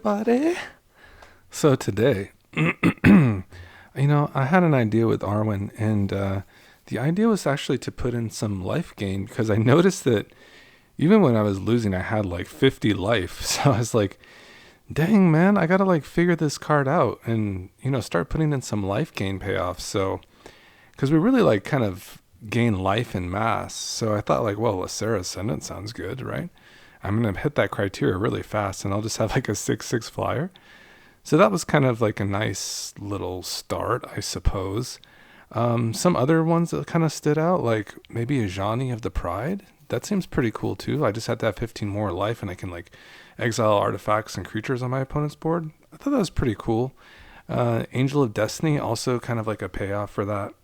everybody? So today, I had an idea with Arwen, and the idea was actually to put in some life gain because I noticed that even when I was losing, I had like 50 life. So I was like, dang, man, I gotta like figure this card out and, start putting in some life gain payoffs. So, because we really like kind of gain life in mass. So I thought, like, well, Lacera Ascendant sounds good, right? I'm going to hit that criteria really fast and I'll just have like a 6/6 flyer. So that was kind of like a nice little start, I suppose. Some other ones that kind of stood out, like maybe a Johnny of the Pride. That seems pretty cool too. I just had to have 15 more life and I can like exile artifacts and creatures on my opponent's board. I thought that was pretty cool. Angel of Destiny, also kind of like a payoff for that.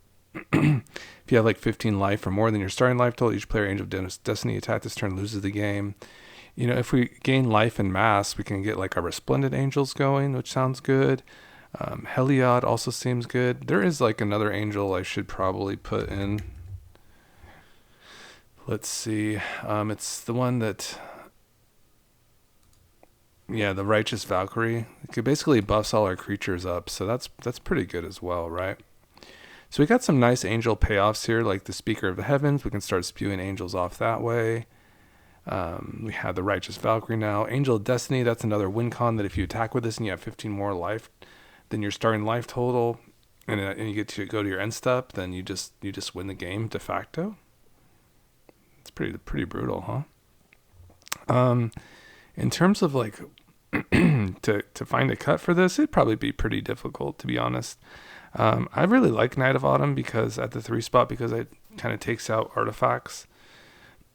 If you have like 15 life or more than your starting life total, each player Angel of Destiny attack this turn loses the game. If we gain life in mass, we can get like our Resplendent Angels going, which sounds good. Heliod also seems good. There is like another angel I should probably put in. Let's see. It's the one that, yeah, the Righteous Valkyrie. It basically buffs all our creatures up, so that's pretty good as well, right? So we got some nice angel payoffs here, like the Speaker of the Heavens. We can start spewing angels off that way. We have the Righteous Valkyrie now. Angel of Destiny, that's another win con that if you attack with this and you have 15 more life than your starting life total, and you get to go to your end step, then you just win the game de facto. It's pretty brutal, huh? In terms of like to find a cut for this, it'd probably be pretty difficult, to be honest. I really like Knight of Autumn because at the 3 spot, because it kind of takes out artifacts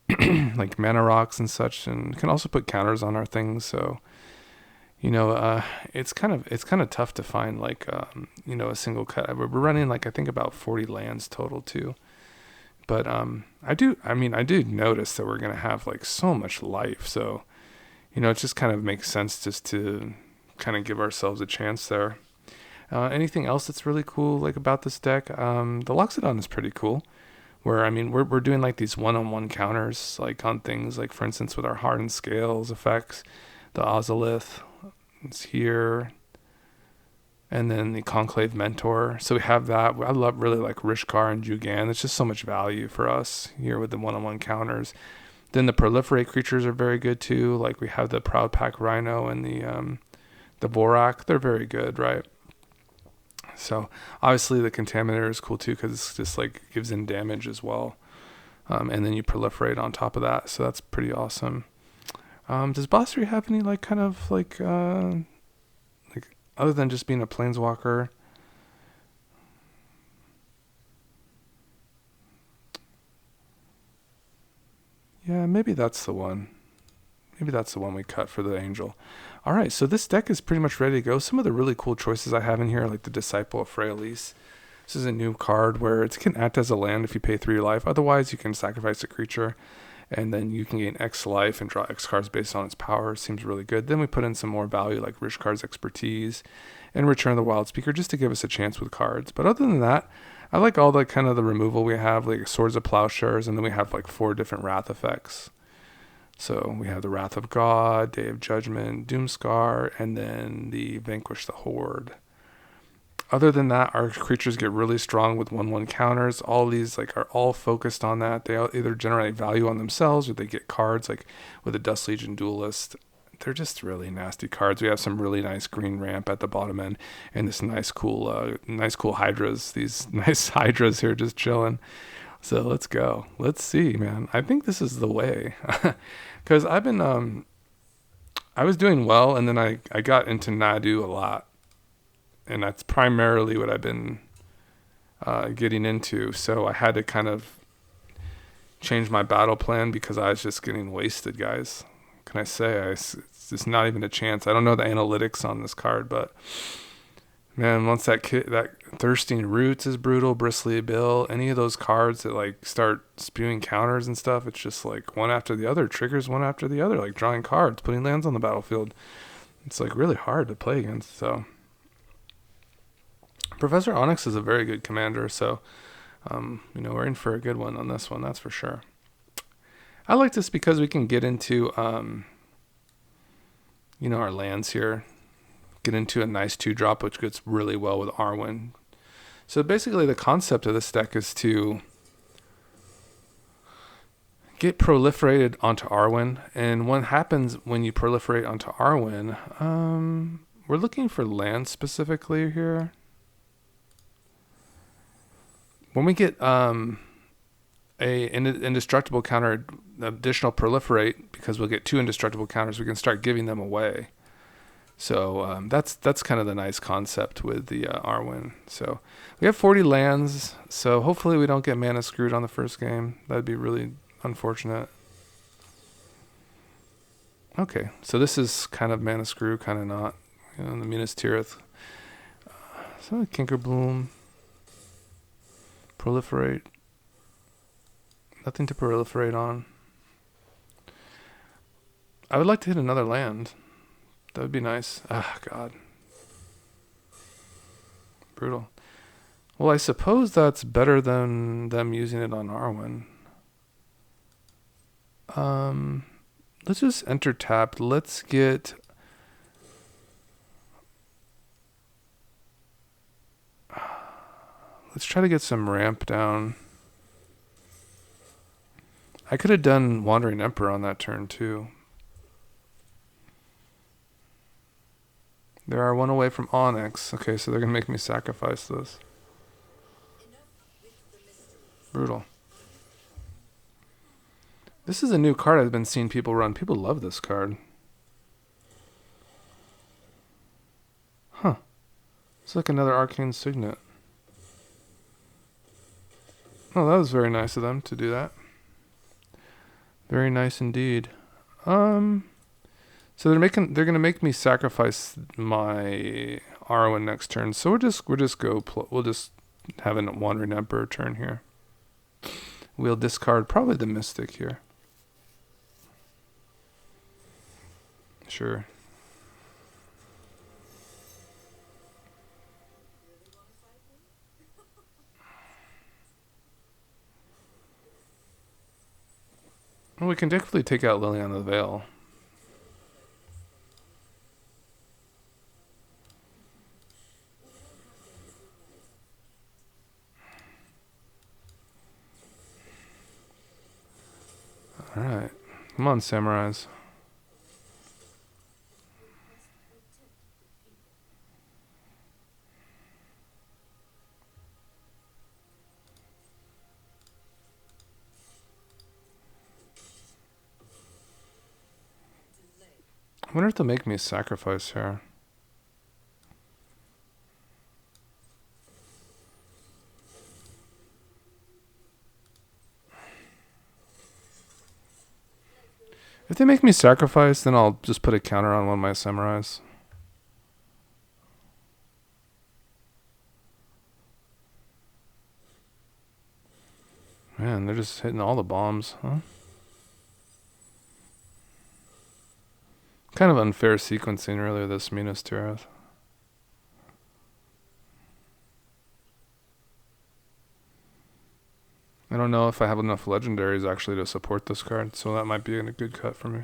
like mana rocks and such, and can also put counters on our things. So, it's kind of tough to find like a single cut. We're running like I think about 40 lands total too. But I do notice that we're gonna have like so much life. So, it just kind of makes sense just to kind of give ourselves a chance there. Anything else that's really cool like about this deck? The Loxodon is pretty cool. Where we're doing like these one-on-one counters like on things like, for instance, with our Hardened Scales effects, the Ozolith is here, and then the Conclave Mentor. So we have that. I really like Rishkar and Jugan. It's just so much value for us here with the one-on-one counters. Then the Proliferate creatures are very good too. Like we have the Proud Pack Rhino and the Borak. They're very good, right? So obviously the Contaminator is cool too because it's just like gives in damage as well, and then you proliferate on top of that. So that's pretty awesome. Does Bossry have any like kind of like other than just being a planeswalker? Yeah, maybe that's the one. Maybe that's the one we cut for the angel. All right, so this deck is pretty much ready to go. Some of the really cool choices I have in here, like the Disciple of Freyalise. This is a new card where it can act as a land if you pay 3 life. Otherwise, you can sacrifice a creature, and then you can gain X life and draw X cards based on its power. Seems really good. Then we put in some more value, like Rishkar's Expertise and Return of the Wild Speaker, just to give us a chance with cards. But other than that, I like all the kind of the removal we have, like Swords of Plowshares, and then we have like 4 different Wrath effects. So we have the Wrath of God, Day of Judgment, Doomscar, and then the Vanquish the Horde. Other than that, our creatures get really strong with 1/1 counters. All these like are all focused on that. They either generate value on themselves or they get cards like with the Dust Legion Duelist. They're just really nasty cards. We have some really nice green ramp at the bottom end and this nice cool hydras. These nice hydras here just chilling. So let's go. Let's see, man. I think this is the way. Because I've been, I was doing well, and then I got into Nadu a lot. And that's primarily what I've been getting into. So I had to kind of change my battle plan because I was just getting wasted, guys. Can I say? It's just not even a chance. I don't know the analytics on this card, but... man, once that Thirsting Roots is brutal, Bristly Bill, any of those cards that like start spewing counters and stuff, it's just like one after the other, triggers one after the other, like drawing cards, putting lands on the battlefield. It's like really hard to play against. So Professor Onyx is a very good commander, so we're in for a good one on this one, that's for sure. I like this because we can get into our lands here. get into a nice 2-drop, which goes really well with Arwen. So basically the concept of this deck is to get proliferated onto Arwen. And what happens when you proliferate onto Arwen, we're looking for land specifically here. When we get a indestructible counter, additional proliferate, because we'll get 2 indestructible counters, we can start giving them away. So that's kind of the nice concept with the Arwen. So we have 40 lands, so hopefully we don't get mana screwed on the first game. That'd be really unfortunate. Okay, so this is kind of mana screw, kind of not. The Minas Tirith. So Kinkerbloom. Proliferate. Nothing to proliferate on. I would like to hit another land. That would be nice. Ah, God. Brutal. Well, I suppose that's better than them using it on Arwen. Let's just enter tapped. Let's get... Let's try to get some ramp down. I could have done Wandering Emperor on that turn too. They are 1 away from Onyx. Okay, so they're going to make me sacrifice this. Brutal. This is a new card I've been seeing people run. People love this card. Huh. It's like another Arcane Signet. Oh, that was very nice of them to do that. Very nice indeed. So they're gonna make me sacrifice my Arwen next turn. So we'll just have a Wandering Emperor turn here. We'll discard probably the Mystic here. Sure. Well, we can definitely take out Liliana the Veil. Alright. Come on, Samurais. I wonder if they'll make me sacrifice here. If they make me sacrifice, then I'll just put a counter on one of my Samurais. Man, they're just hitting all the bombs, huh? Kind of unfair sequencing really, this Minas Tirith. I don't know if I have enough legendaries actually to support this card, so that might be a good cut for me.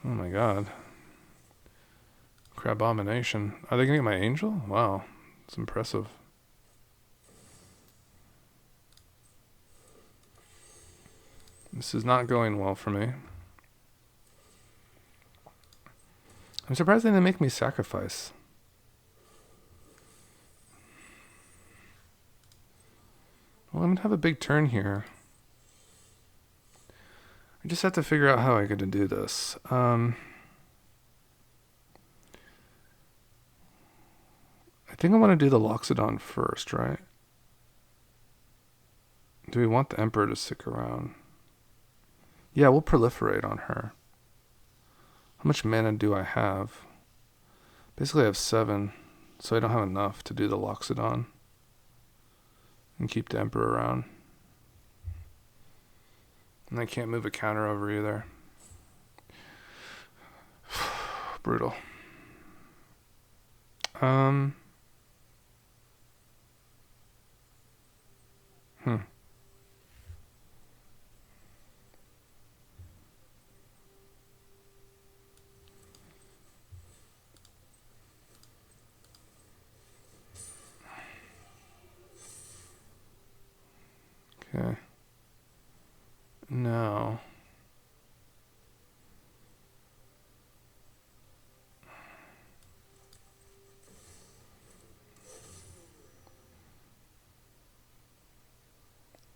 Oh my god. Crabomination. Are they gonna get my angel? Wow, it's impressive. This is not going well for me. I'm surprised they didn't make me sacrifice. Well, I'm going to have a big turn here. I just have to figure out how I'm going to do this. I think I want to do the Loxodon first, right? Do we want the Emperor to stick around? Yeah, we'll proliferate on her. How much mana do I have? Basically I have 7, so I don't have enough to do the Loxodon. And keep the Emperor around. And I can't move a counter over either. Brutal.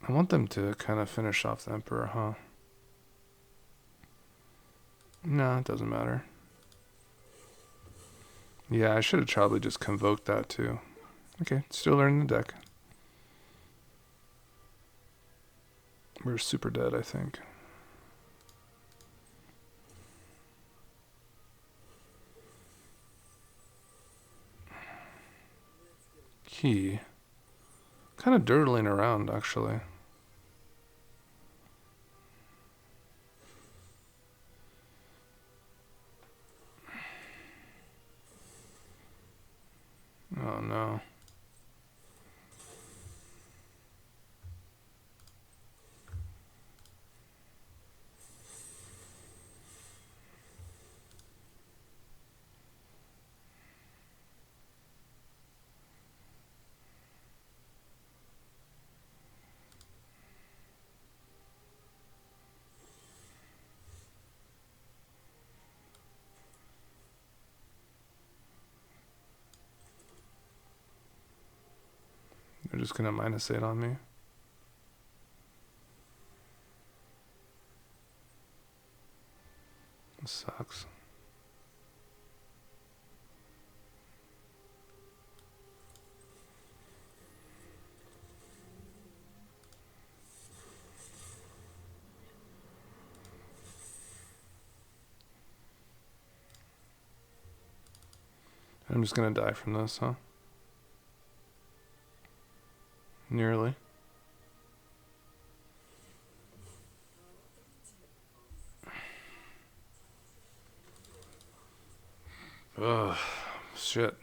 I want them to kind of finish off the Emperor, huh? No, it doesn't matter. Yeah, I should have probably just convoked that too. Okay, still learning the deck. We're super dead, I think. Key. Kind of dirtling around, actually. Oh no. They're just gonna -8 on me. This sucks. I'm just gonna die from this, huh? Nearly. Ugh, shit.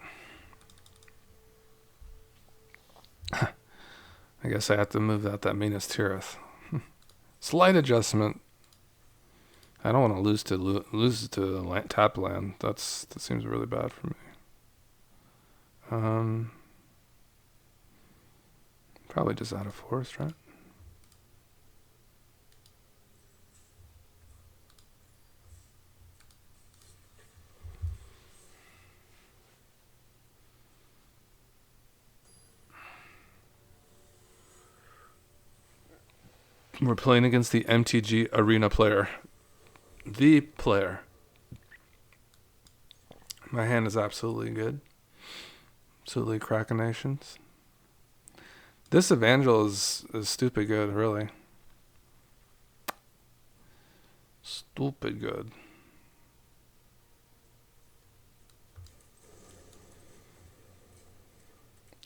I guess I have to move out that Minas Tirith. Slight adjustment. I don't want to lose to tap land. That seems really bad for me. Probably just out of forest, right? We're playing against the MTG Arena player. The player. My hand is absolutely good. Absolutely cracking-nations. This Evangel is stupid good, really. Stupid good.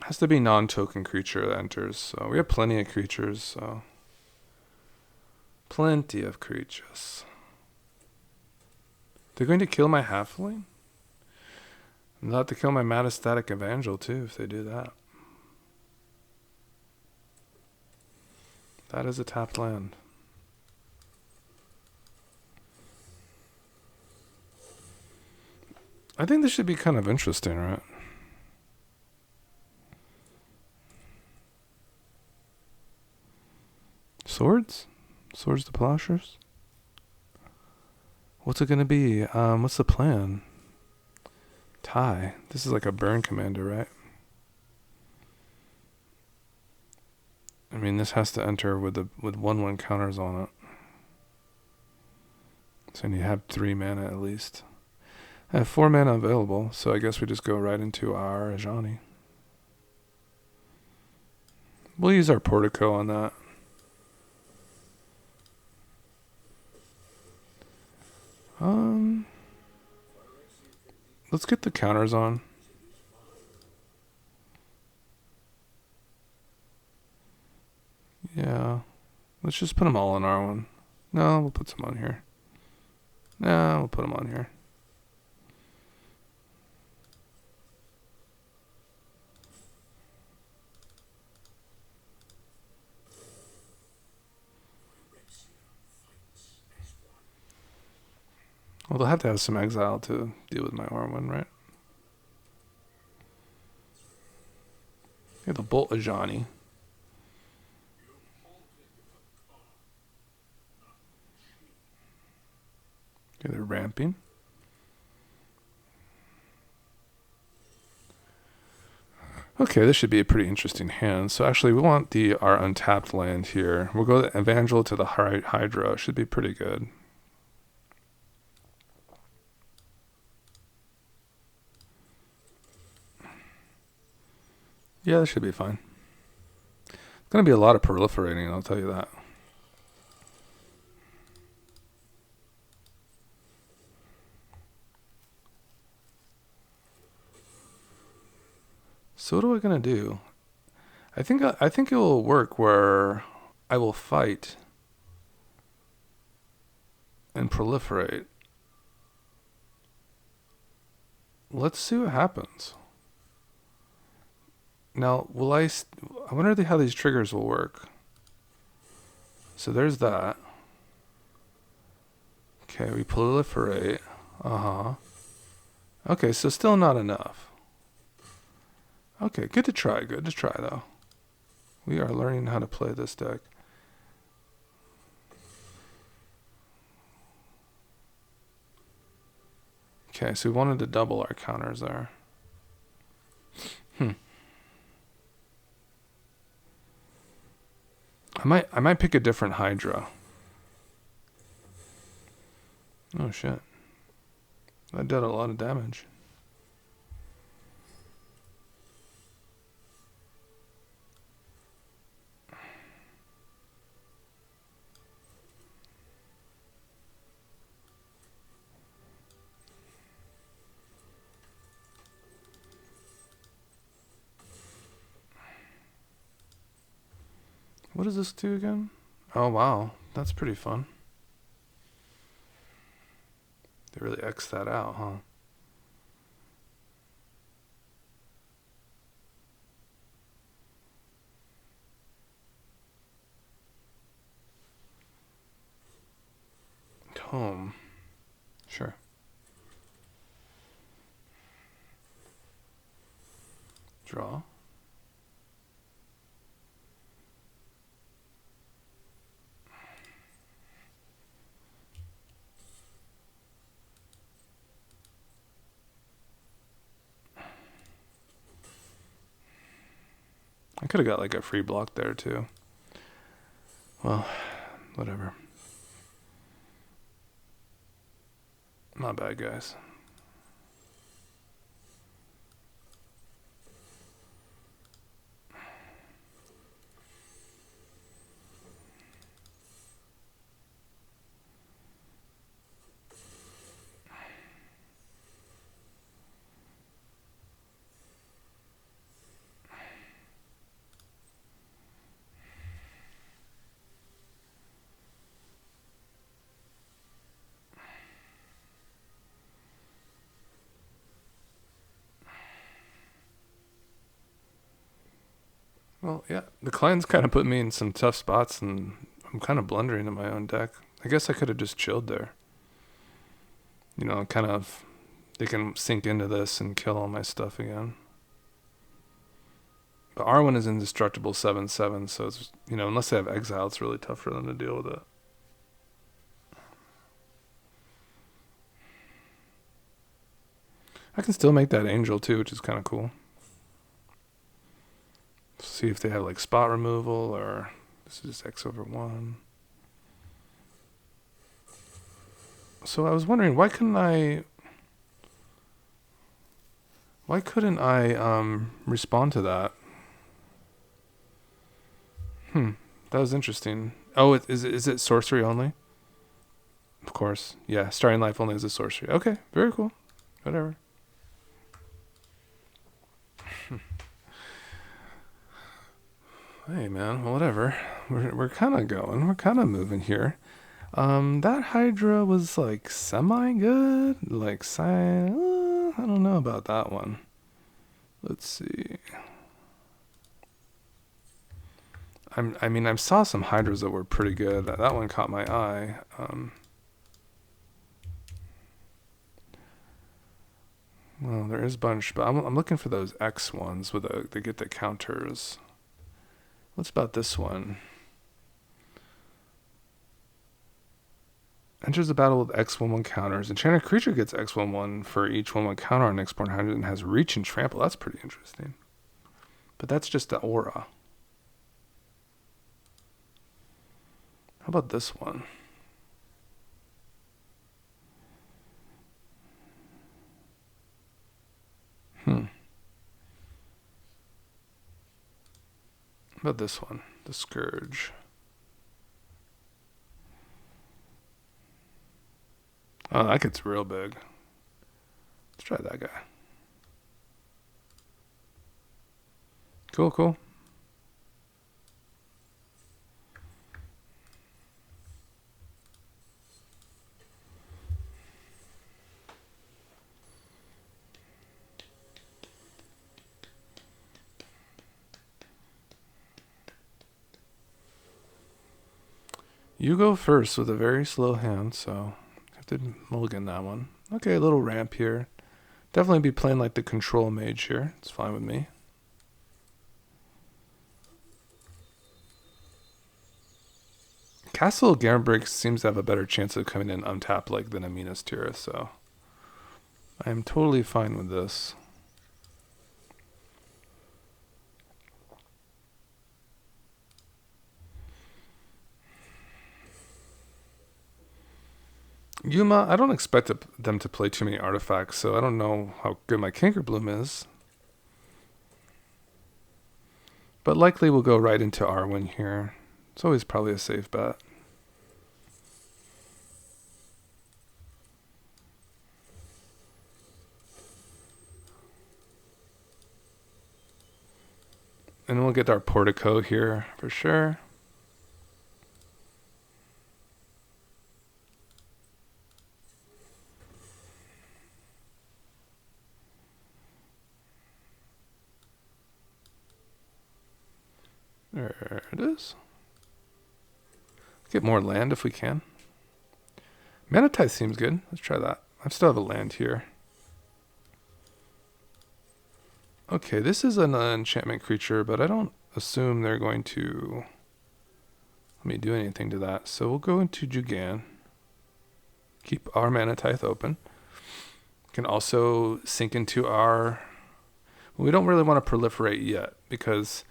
Has to be non-token creature that enters. So we have plenty of creatures, so... Plenty of creatures. They're going to kill my halfling? They'll have to kill my Metastatic Evangel too if they do that. That is a tapped land. I think this should be kind of interesting, right? Swords? Swords to Plowshares? What's it gonna be? What's the plan? Tie. This is like a burn commander, right? I mean, this has to enter with 1/1 counters on it. So you have 3 mana at least. I have 4 mana available, so I guess we just go right into our Ajani. We'll use our Portico on that. Let's get the counters on. Yeah. Let's just put them all on Arwen. No, we'll put some on here. No, we'll put them on here. Well, they'll have to have some exile to deal with my Arwen, right? Yeah, the Bolt Ajani. Okay, they're ramping. Okay, this should be a pretty interesting hand. So actually, we want our untapped land here. We'll go the Evangel to the Hydra. Should be pretty good. Yeah, this should be fine. It's going to be a lot of proliferating, I'll tell you that. So what am I going to do? I think it will work where I will fight and proliferate. Let's see what happens. Now, I wonder how these triggers will work. So there's that. Okay, we proliferate. Okay, so still not enough. Okay, good to try though. We are learning how to play this deck. Okay, so we wanted to double our counters there. I might pick a different Hydra. Oh shit. That did a lot of damage. What does this do again? Oh wow, that's pretty fun. They really X that out, huh? Home. Sure. Draw. I could have got like a free block there too. Well, whatever. Not bad, guys. Well, yeah, the client's kind of put me in some tough spots, and I'm kind of blundering in my own deck. I guess I could have just chilled there. You know, kind of, they can sink into this and kill all my stuff again. But Arwen is indestructible 7/7, so it's, you know, unless they have exile, it's really tough for them to deal with it. I can still make that angel too, which is kind of cool. See if they have like spot removal, or this is just X/1. So I was wondering, why couldn't I respond to that? That was interesting. Oh, is it sorcery only? Of course. Yeah, starting life only is a sorcery. Okay, very cool. Whatever. Hey man, well, whatever. We're kind of going. We're kind of moving here. That Hydra was like semi good. Like I don't know about that one. Let's see. I saw some Hydras that were pretty good. That one caught my eye. Well, there is a bunch, but I'm looking for those X ones with they get the counters. What's about this one? Enters the battle with X/1/1 counters. Enchanted creature gets X/1/1 for each 1/1 counter on next born Hydra and has reach and trample. That's pretty interesting. But that's just the aura. How about this one? How about this one? The Scourge. Oh, that gets real big. Let's try that guy. Cool, cool. You go first with a very slow hand, so I have to mulligan that one. Okay, a little ramp here. Definitely be playing like the control mage here. It's fine with me. Castle Garenbrink seems to have a better chance of coming in untapped like than a Minas Tirith, so I am totally fine with this. Yuma, I don't expect them to play too many artifacts, so I don't know how good my Cankerbloom is. But likely we'll go right into Arwen here. It's always probably a safe bet. And we'll get our Portico here for sure. There it is. Get more land if we can. Manatite seems good. Let's try that. I still have a land here. Okay, this is an enchantment creature, but I don't assume they're going to let me do anything to that. So we'll go into Jugan. Keep our Manatite open. Can also sink into our... We don't really want to proliferate yet because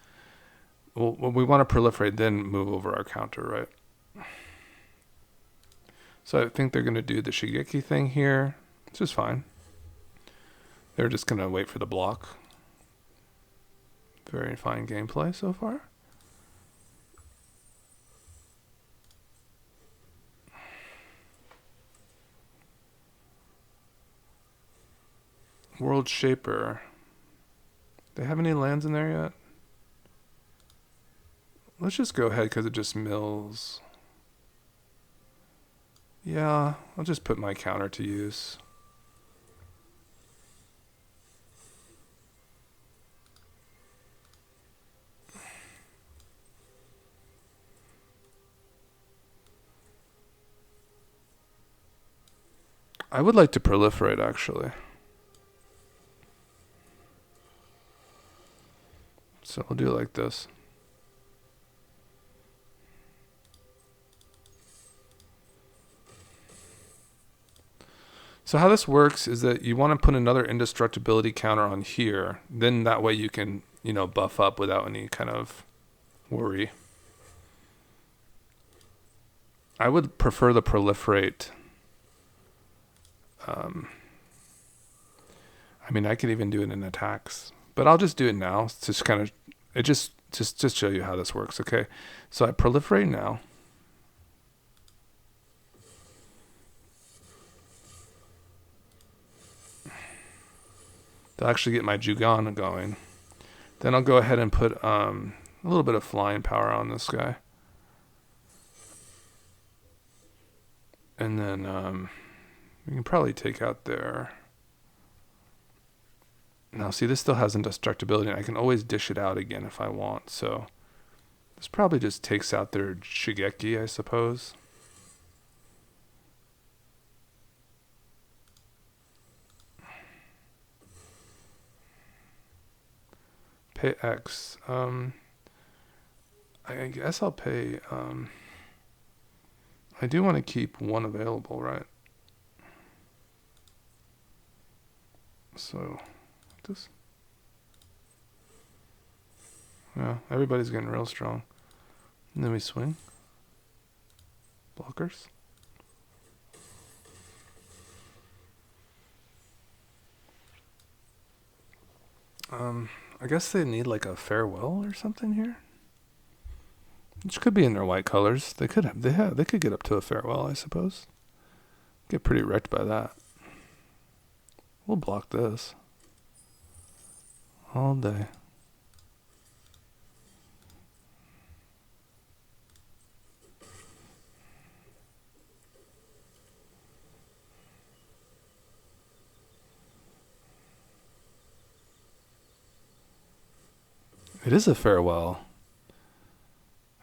we want to proliferate, then move over our counter, right? So I think they're going to do the Shigeki thing here, which is fine. They're just going to wait for the block. Very fine gameplay so far. World Shaper. They have any lands in there yet? Let's just go ahead because it just mills. Yeah, I'll just put my counter to use. I would like to proliferate, actually. So we'll do it like this. So how this works is that you want to put another indestructibility counter on here. Then that way you can, buff up without any kind of worry. I would prefer the proliferate. I could even do it in attacks, but I'll just do it now. It's just kind of, just show you how this works. Okay. So I proliferate now. To actually get my Jugan going. Then I'll go ahead and put a little bit of flying power on this guy. And then we can probably take out their... Now see, this still has indestructibility, and I can always dish it out again if I want. So this probably just takes out their Shigeki, I suppose. Pay X. I guess I'll pay... I do want to keep one available, right? So, this. Yeah, everybody's getting real strong. And then we swing. Blockers. I guess they need like a farewell or something here. Which could be in their white colors. They could get up to a farewell, I suppose. Get pretty wrecked by that. We'll block this. All day. It is a farewell.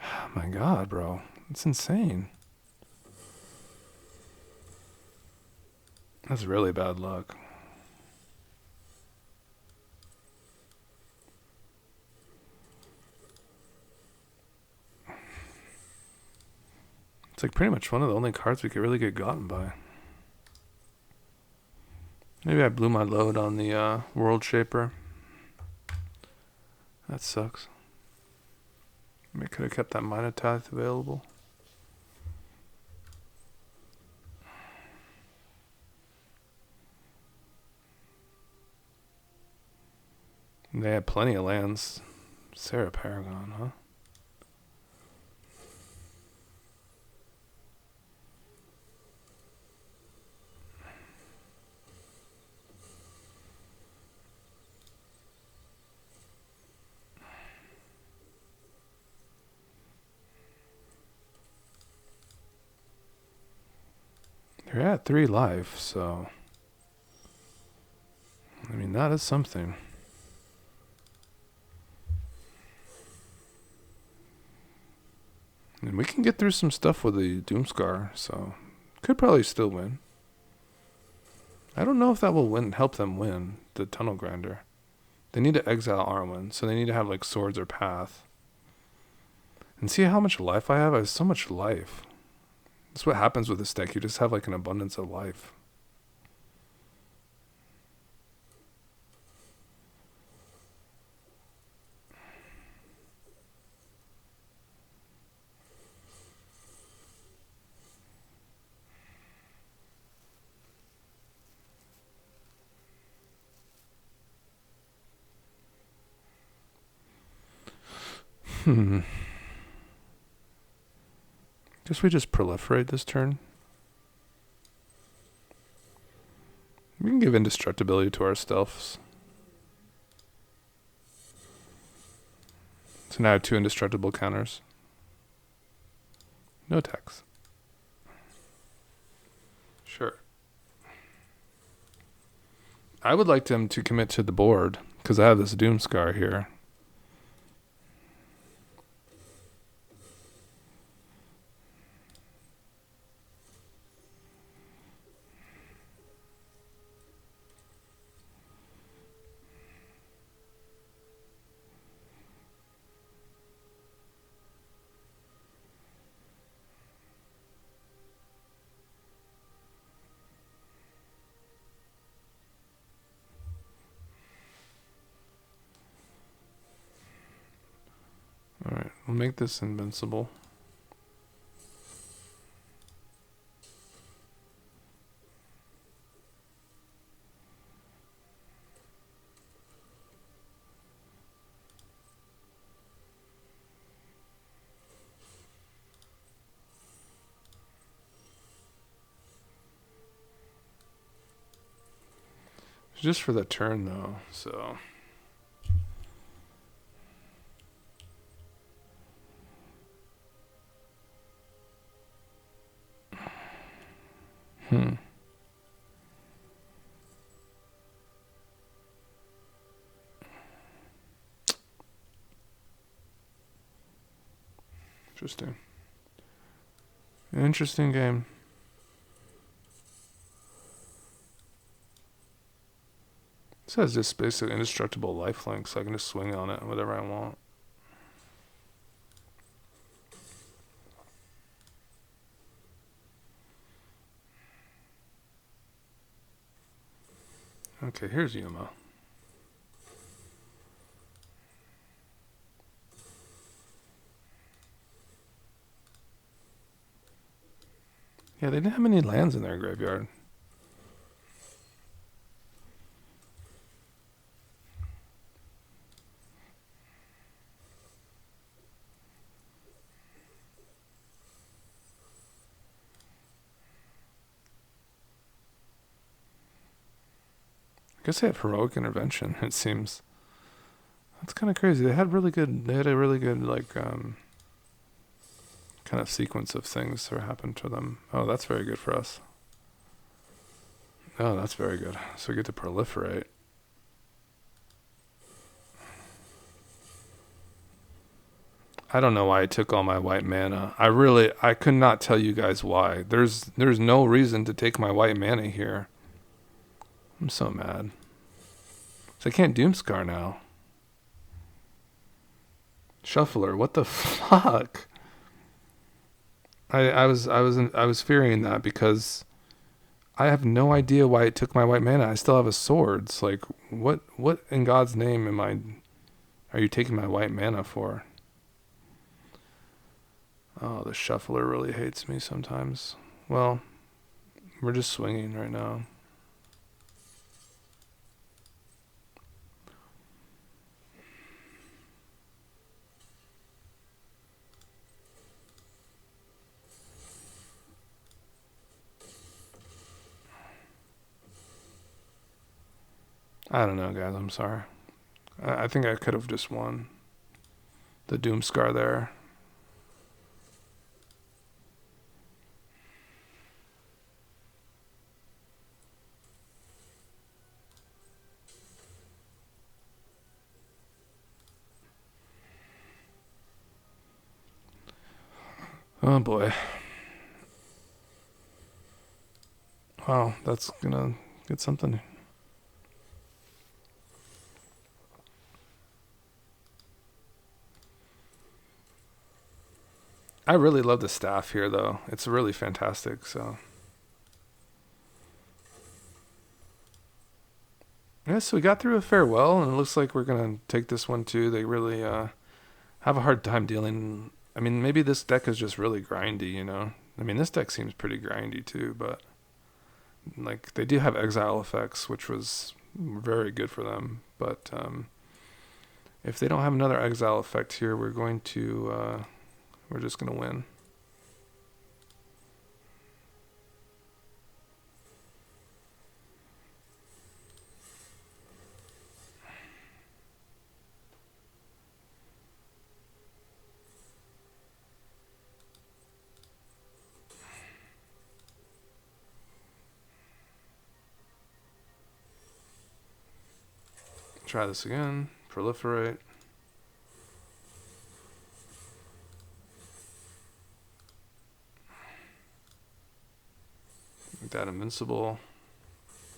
Oh my god, bro. It's insane. That's really bad luck. It's like pretty much one of the only cards we could really get gotten by. Maybe I blew my load on the World Shaper. That sucks. Maybe I could have kept that Minotaur available. And they had plenty of lands. Sarah Paragon, huh? They're at 3 life, so I mean that is something. And we can get through some stuff with the Doomscar, so could probably still win. I don't know if that will help them win the Tunnel Grinder. They need to exile Arwen, so they need to have like swords or path. And see how much life I have? I have so much life. That's what happens with this deck. You just have like an abundance of life. Guess we just proliferate this turn. We can give indestructibility to our stealths. So now I have 2 indestructible counters. No attacks. Sure. I would like them to commit to the board, because I have this Doomscar here. Alright, we'll make this invincible. It's just for the turn though, so... Interesting. Interesting game. This has just basically indestructible lifelink, so I can just swing on it whatever I want. Okay, here's Yuma. Yeah, they didn't have any lands in their graveyard. I guess they have heroic intervention, it seems. That's kind of crazy. They had a really good like kind of sequence of things that happened to them. Oh, that's very good for us. Oh, that's very good. So we get to proliferate. I don't know why I took all my white mana. I could not tell you guys why. There's no reason to take my white mana here. I'm so mad. So I can't Doomscar now. Shuffler, what the fuck? I was fearing that because I have no idea why it took my white mana. I still have a sword. It's like what in God's name are you taking my white mana for? Oh, the shuffler really hates me sometimes. Well, we're just swinging right now. I don't know, guys. I'm sorry. I think I could have just won the Doomscar there. Oh boy. Wow, that's gonna get something. I really love the staff here, though. It's really fantastic. So, yeah, so we got through a farewell, and it looks like we're gonna take this one too. They really have a hard time dealing. I mean, maybe this deck is just really grindy, you know. I mean, this deck seems pretty grindy too, but like they do have exile effects, which was very good for them. But if they don't have another exile effect here, we're just gonna win. Try this again. Proliferate. Make that invincible.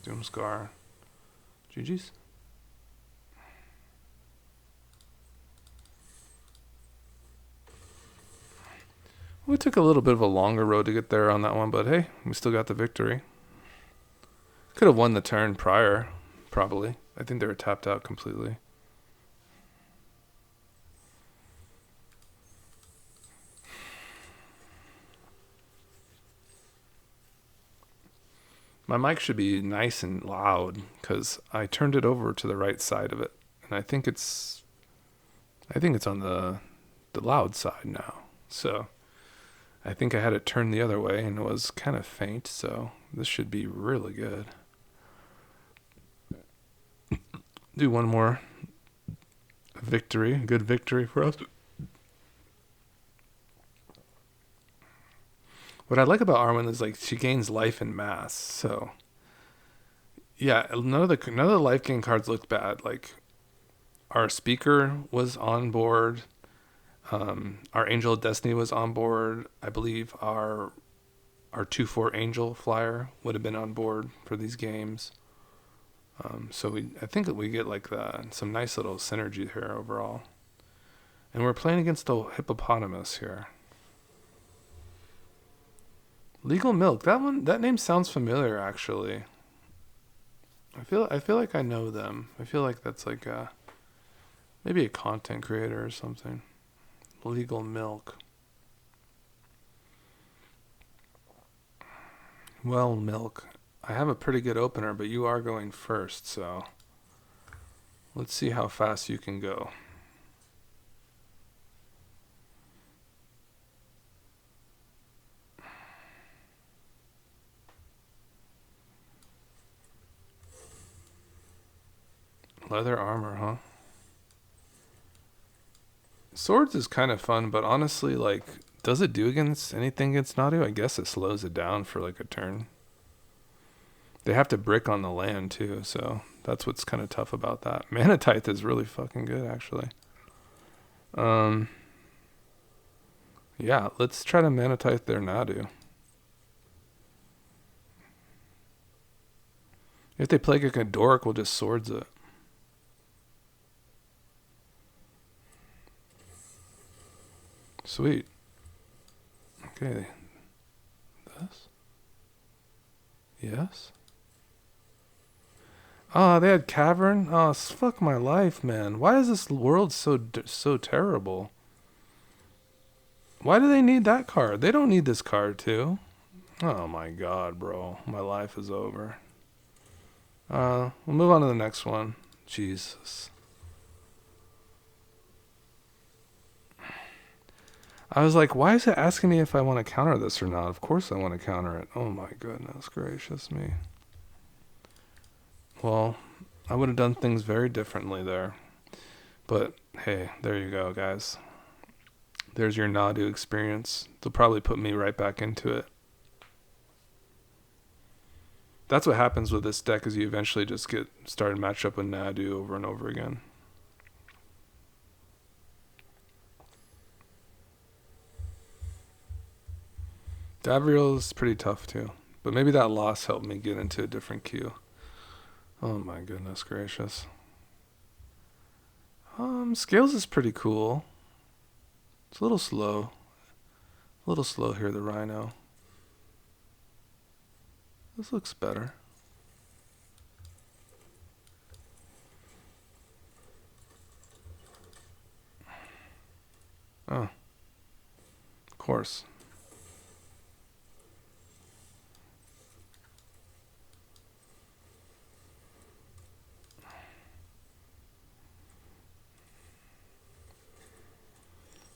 Doomscar. GG's. We took a little bit of a longer road to get there on that one, but hey, we still got the victory. Could have won the turn prior, probably. I think they were tapped out completely. My mic should be nice and loud because I turned it over to the right side of it, and I think it's on the loud side now. So I think I had it turned the other way, and it was kind of faint. So this should be really good. Do one more victory, good victory for us. What I like about Arwen is like she gains life and mass. So yeah, none of the life gain cards looked bad. Like our speaker was on board. Our Angel of Destiny was on board. I believe our 2/4 Angel Flyer would have been on board for these games. So I think that we get like some nice little synergy here overall. And we're playing against the hippopotamus here. Legal Milk. That name sounds familiar actually. I feel like I know them. I feel like that's like maybe a content creator or something. Legal Milk. Well, Milk, I have a pretty good opener, but you are going first, so let's see how fast you can go. Leather armor, huh? Swords is kind of fun, but honestly, like, does it do against anything against Nadu? I guess it slows it down for like a turn. They have to brick on the land too, so that's what's kind of tough about that. Manatite is really fucking good, actually. Um, yeah, let's try to Manatite their Nadu. If they play like a Dork, we'll just swords it. Sweet. Okay. This? Yes? Oh, they had Cavern? Oh, fuck my life, man. Why is this world so terrible? Why do they need that card? They don't need this card, too. Oh my god, bro. My life is over. We'll move on to the next one. Jesus. I was like, why is it asking me if I want to counter this or not? Of course I want to counter it. Oh my goodness gracious me. Well, I would have done things very differently there. But hey, there you go, guys. There's your Nadu experience. They'll probably put me right back into it. That's what happens with this deck is you eventually just get started matched up with Nadu over and over again. Davriel is pretty tough too. But maybe that loss helped me get into a different queue. Oh my goodness gracious. Scales is pretty cool. It's a little slow. A little slow here, the Rhino. This looks better. Oh. Of course.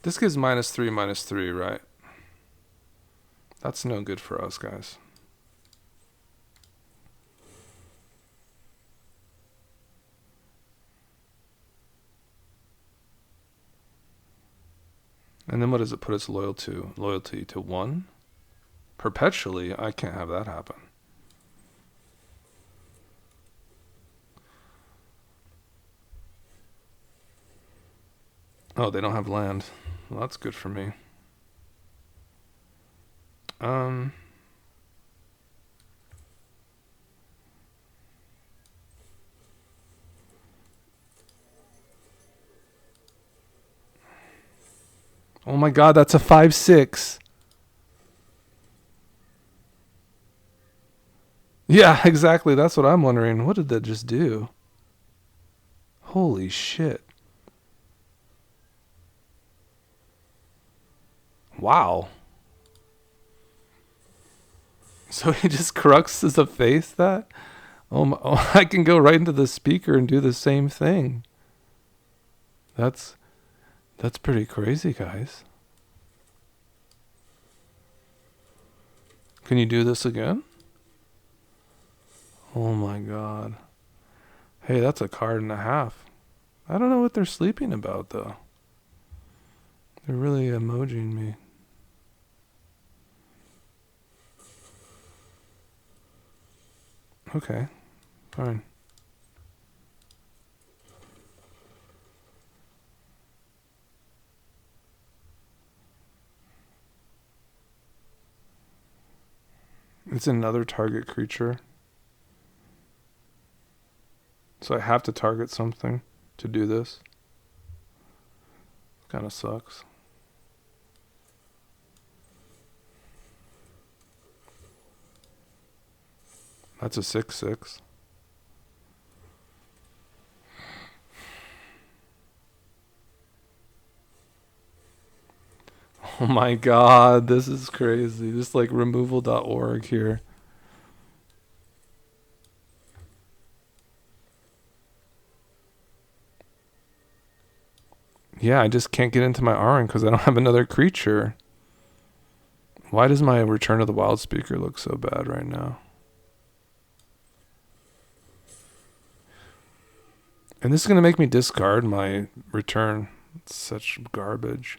This gives -3/-3, right? That's no good for us, guys. And then what does it put its loyalty to 1? Perpetually? I can't have that happen. Oh, they don't have land. Well, that's good for me. Oh my god, that's a 5/6. Yeah, exactly. That's what I'm wondering. What did that just do? Holy shit. Wow. So he just cruxes a face that? Oh, I can go right into the speaker and do the same thing. That's pretty crazy, guys. Can you do this again? Oh my god. Hey, that's a card and a half. I don't know what they're sleeping about, though. They're really emojiing me. Okay, fine. It's another target creature. So I have to target something to do this. Kind of sucks. That's a 6/6. Oh my god, this is crazy. Just like removal.org here. Yeah, I just can't get into my Arwen because I don't have another creature. Why does my Return of the Wild Speaker look so bad right now? And this is going to make me discard my return. It's such garbage.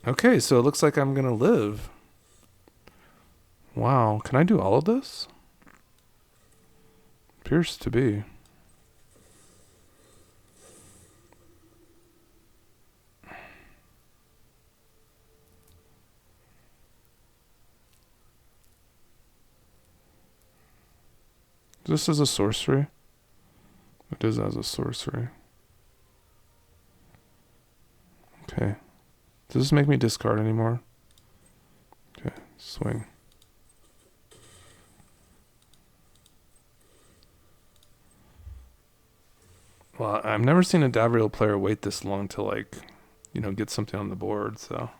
Okay, so it looks like I'm going to live. Wow, can I do all of this? Appears to be. This is a sorcery. It is as a sorcery. Okay. Does this make me discard anymore? Okay, swing. Well, I've never seen a Davriel player wait this long to, like, you know, get something on the board, so.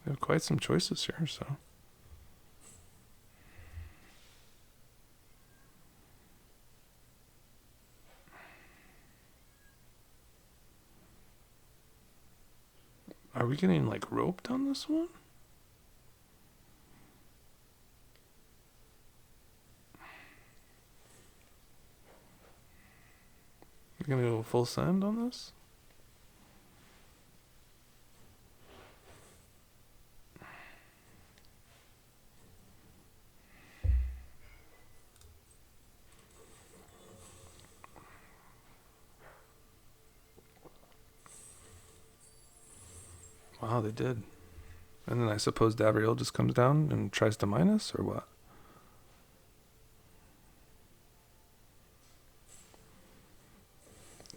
We have quite some choices here, so. Are we getting, like, roped on this one? We're gonna go full send on this? Wow, they did. And then I suppose Davriel just comes down and tries to mine us, or what?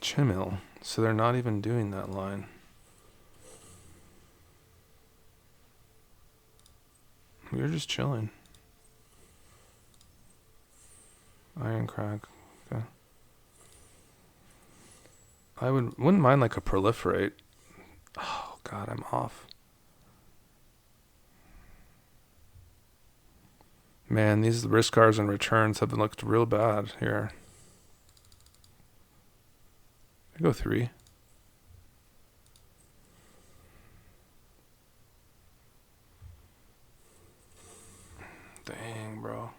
Chimil. So they're not even doing that line. We're just chilling. Iron Crag. Okay. I wouldn't mind like a proliferate. Oh god, I'm off. Man, these risk cards and returns have looked real bad here. I go 3. Dang, bro.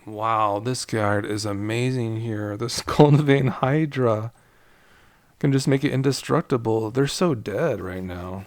Wow, this card is amazing here. This Golden Vein Hydra can just make it indestructible. They're so dead right now.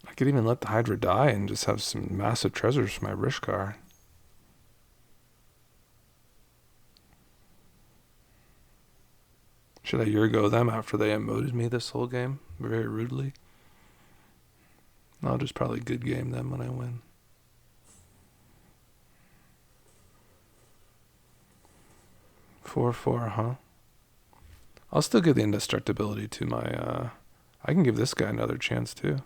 I could even let the Hydra die and just have some massive treasures for my Rishkar. Should I Yurgo them after they emoted me this whole game? Very rudely? I'll just probably good game them when I win. Four, huh? I'll still give the indestructibility to my, I can give this guy another chance too.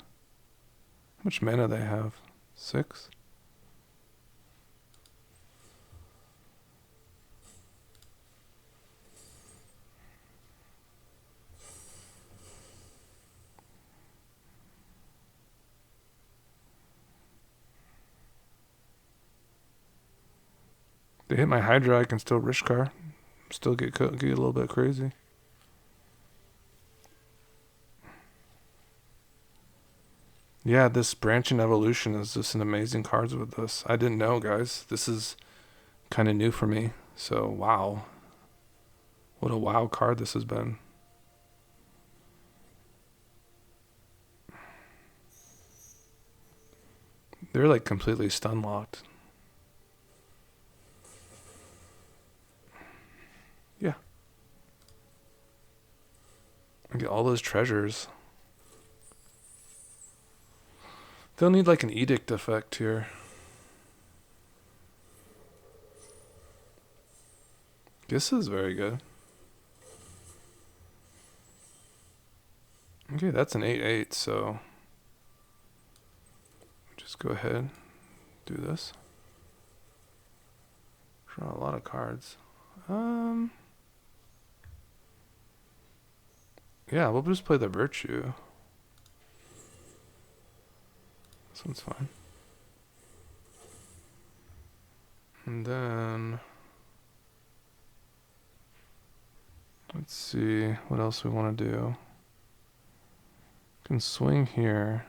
How much mana they have? 6? They hit my Hydra, I can still Rishkar. Still get a little bit crazy. Yeah, this branching evolution is just an amazing cards with this. I didn't know, guys. This is kind of new for me. So, wow. What a wow card this has been. They're like completely stun locked. Yeah. I get all those treasures. They'll need like an edict effect here. This is very good. Okay, that's an 8/8, so just go ahead, do this. Draw a lot of cards. Yeah, we'll just play the Virtue. This one's fine. And then let's see what else we want to do. Can swing here.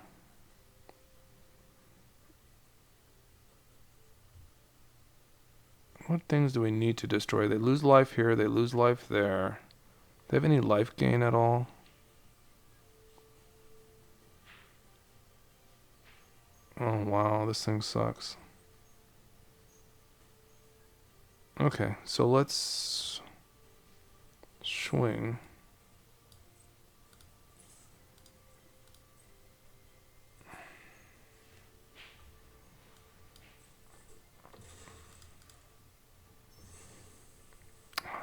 What things do we need to destroy? They lose life here, they lose life there. They have any life gain at all? Oh wow, this thing sucks. Okay, so let's swing.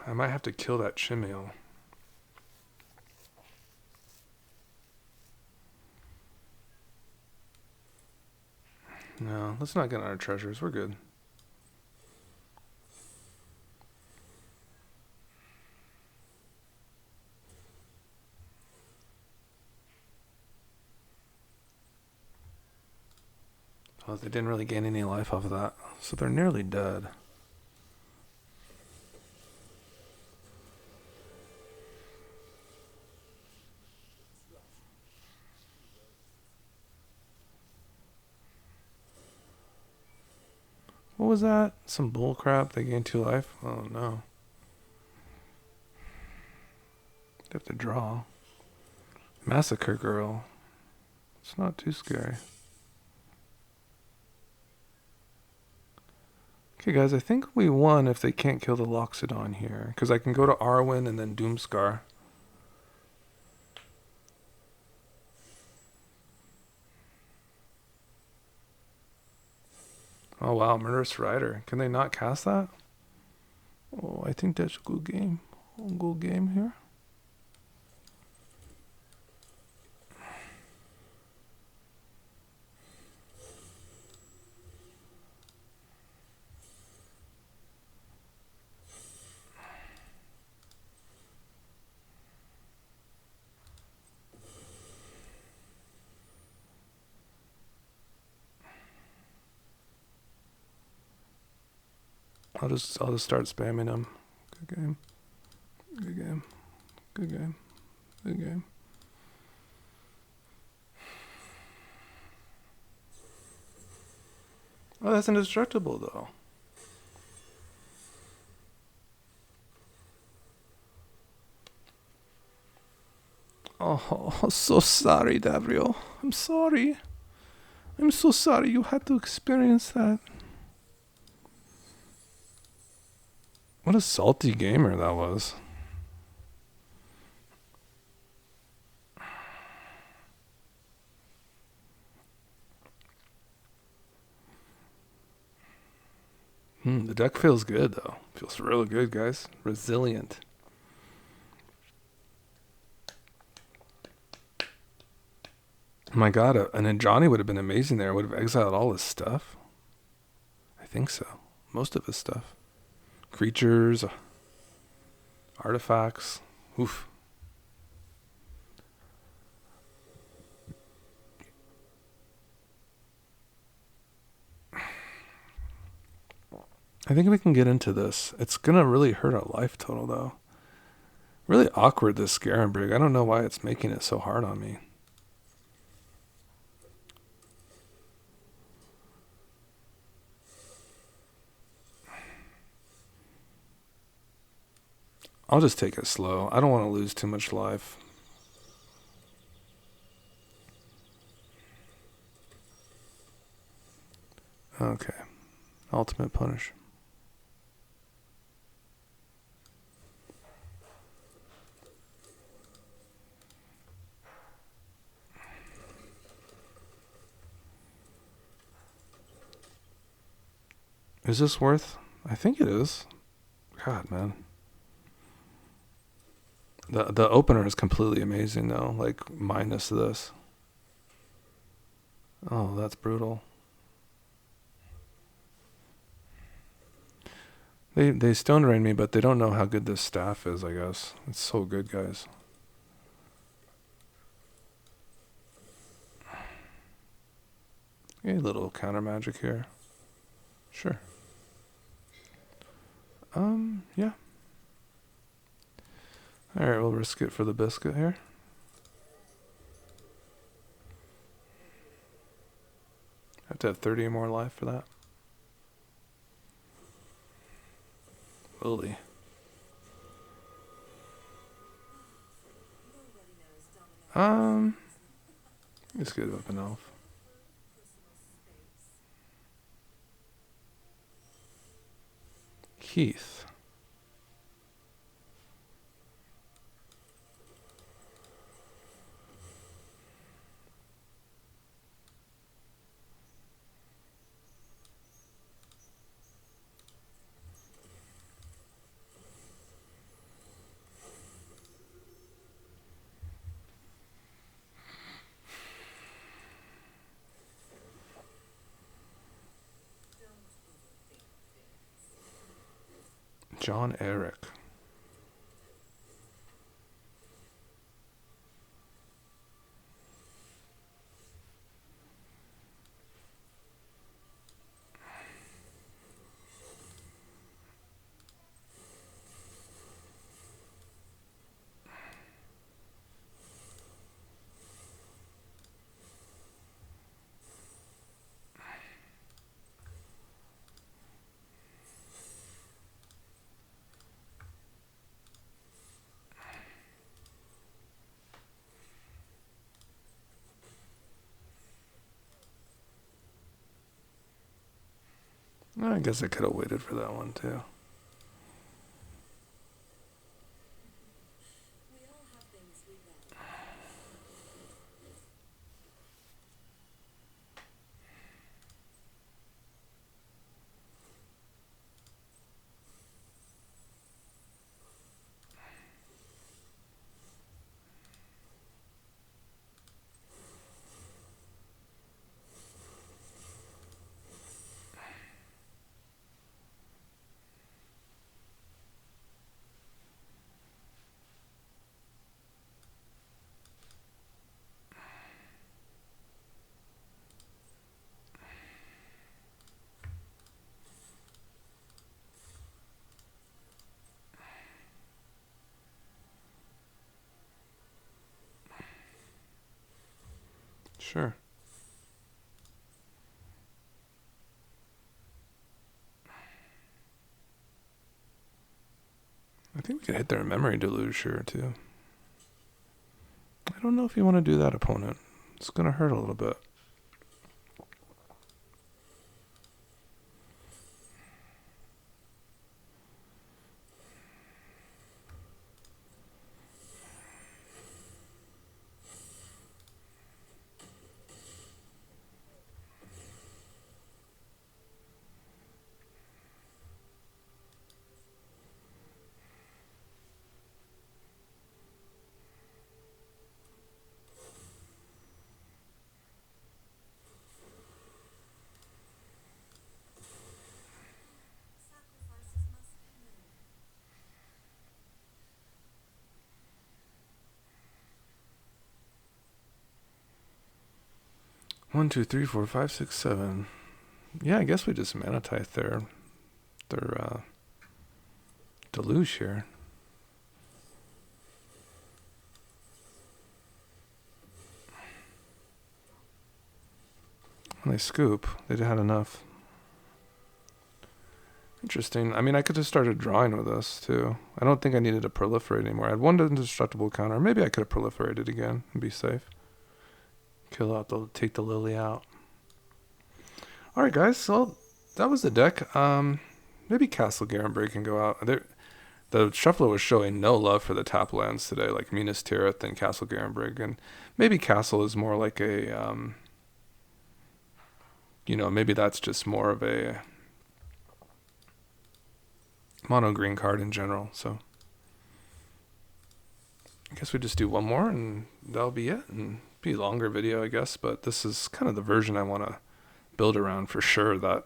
I might have to kill that Chimale. No, let's not get on our treasures. We're good. Oh, they didn't really gain any life off of that, so they're nearly dead. What was that? Some bull crap? They gained 2 life? Oh no. They have to draw. Massacre Girl. It's not too scary. Okay, guys, I think we won if they can't kill the Loxodon here. Because I can go to Arwen and then Doomscar. Oh, wow, Murderous Rider. Can they not cast that? Oh, I think that's a good game. A good game here. I'll just start spamming them. Good game. Good game. Good game. Good game. Oh, that's indestructible though. Oh, so sorry, Davrio. I'm sorry. I'm so sorry you had to experience that. What a salty gamer that was. The deck feels good though. Feels really good, guys. Resilient. My god, an Ajani would have been amazing there. Would have exiled all his stuff. I think so. Most of his stuff. Creatures, artifacts. Oof. I think we can get into this. It's gonna really hurt our life total though. Really awkward, this Scarenbrig. I don't know why it's making it so hard on me. I'll just take it slow. I don't want to lose too much life. Okay. Ultimate punish. Is this worth? I think it is. God, man. The opener is completely amazing though, like minus this. Oh, that's brutal. They stone rain me, but they don't know how good this staff is, I guess. It's so good, guys. A little counter magic here. Sure. Yeah. Alright, we'll risk it for the biscuit here. Have to have 30 more life for that. Holy. It's good with an elf. Keith. John Eric. I guess I could have waited for that one too. Sure. I think we could hit their memory deluge here too. I don't know if you want to do that, opponent. It's going to hurt a little bit. One, two, three, four, five, six, seven. Yeah, I guess we just mana tithe their deluge here. When they scoop, they had enough. Interesting. I mean, I could have started drawing with this too. I don't think I needed to proliferate anymore. I had one indestructible counter. Maybe I could have proliferated again and be safe. Take the lily out. All right, guys. So that was the deck. Maybe Castle Garenbrig can go out. The shuffler was showing no love for the top lands today, like Minas Tirith and Castle Garenbrig, and maybe Castle is more like a, maybe that's just more of a mono green card in general. So I guess we just do one more and that'll be it, and be a longer video, I guess, but this is kind of the version I want to build around for sure. That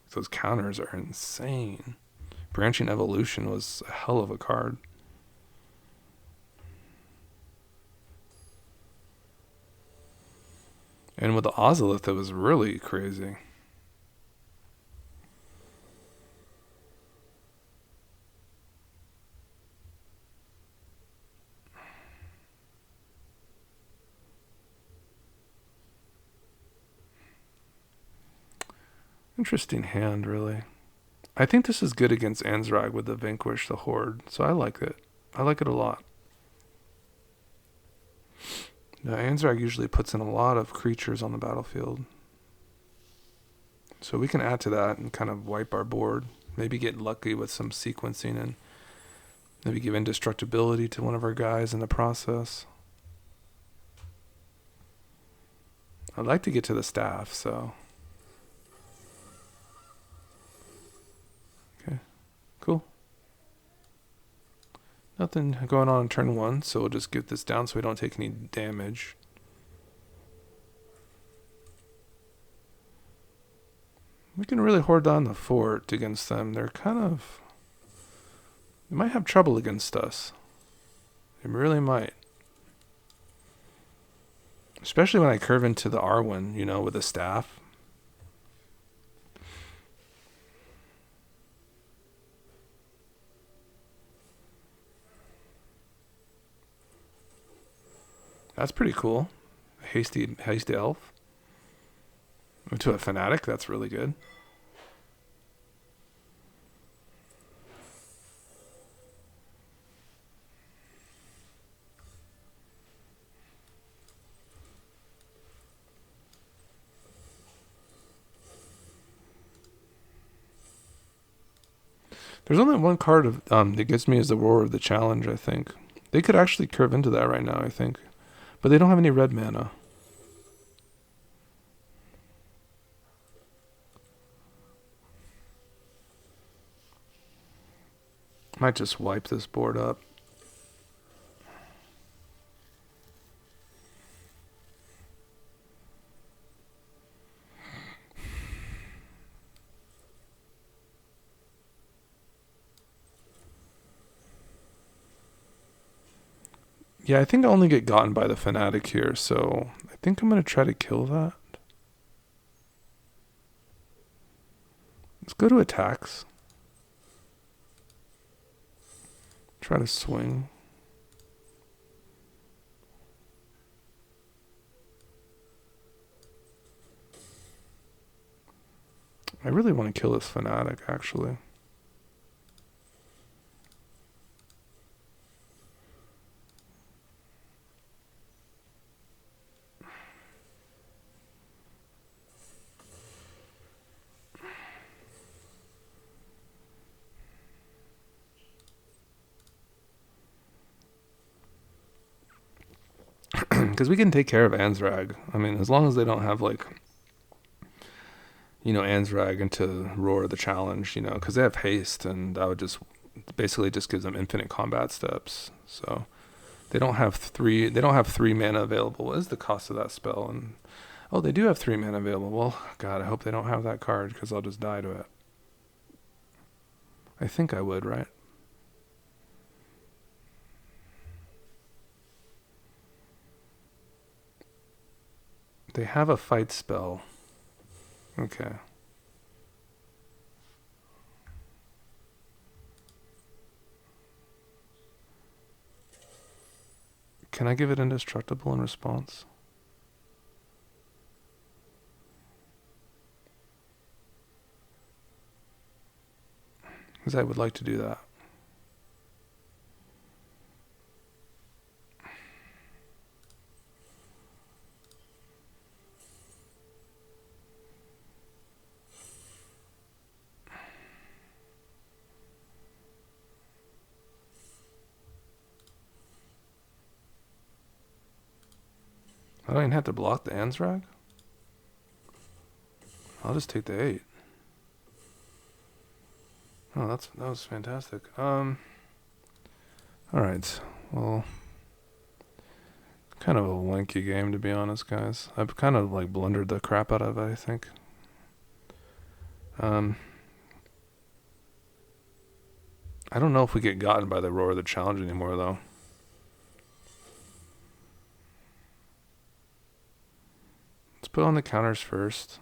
those counters are insane. Branching Evolution was a hell of a card. And with the Ozolith, it was really crazy. Interesting hand, really. I think this is good against Anzrag with the Vanquish, the Horde, so I like it. I like it a lot. Now, Anzrag usually puts in a lot of creatures on the battlefield. So we can add to that and kind of wipe our board. Maybe get lucky with some sequencing and maybe give indestructibility to one of our guys in the process. I'd like to get to the staff, so... Cool. Nothing going on in turn 1, so we'll just get this down so we don't take any damage. We can really hoard down the fort against them. They're kind of... They might have trouble against us. They really might. Especially when I curve into the Arwen, with a staff. That's pretty cool. Hasty elf. To a fanatic, that's really good. There's only one card that gets me as the Roar of the Challenge, I think. They could actually curve into that right now, I think. But they don't have any red mana. Might just wipe this board up. Yeah, I think I only get gotten by the Fanatic here, so I think I'm going to try to kill that. Let's go to attacks. Try to swing. I really want to kill this Fanatic, actually. Because we can take care of Anzrag. I mean, as long as they don't have, Anzrag into Roar the Challenge, because they have haste, and that would just basically just gives them infinite combat steps. So they don't have three mana available. What is the cost of that spell? And they do have 3 mana available. Well, God, I hope they don't have that card, because I'll just die to it. I think I would, right? They have a fight spell. Okay. Can I give it indestructible in response? because I would like to do that. I don't even have to block the Ansrag. I'll just take the 8. Oh, that was fantastic. All right. Well, kind of a lanky game, to be honest, guys. I've kind of like blundered the crap out of it, I think. I don't know if we get gotten by the roar of the challenge anymore, though. Let's put on the counters first.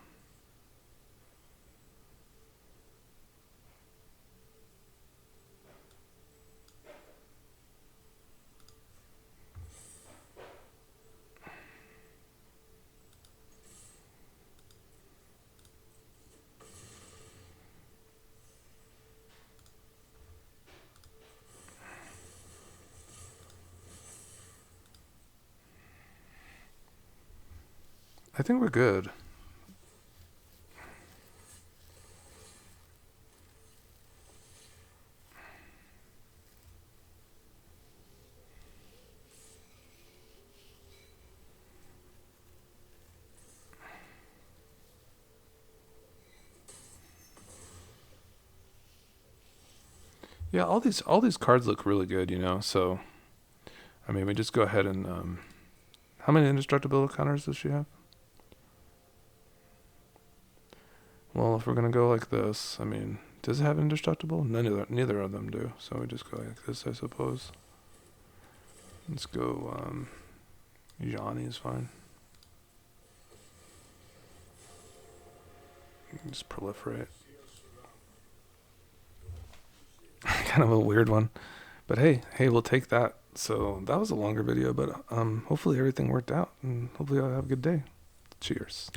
I think we're good. Yeah, all these cards look really good, you know. So, I mean, we just go ahead and how many indestructible counters does she have? Well, if we're gonna go like this, I mean, does it have indestructible? Neither of them do. So we just go like this, I suppose. Let's go. Johnny is fine. Just proliferate. Kind of a weird one, but hey, we'll take that. So that was a longer video, but hopefully everything worked out, and hopefully I'll have a good day. Cheers.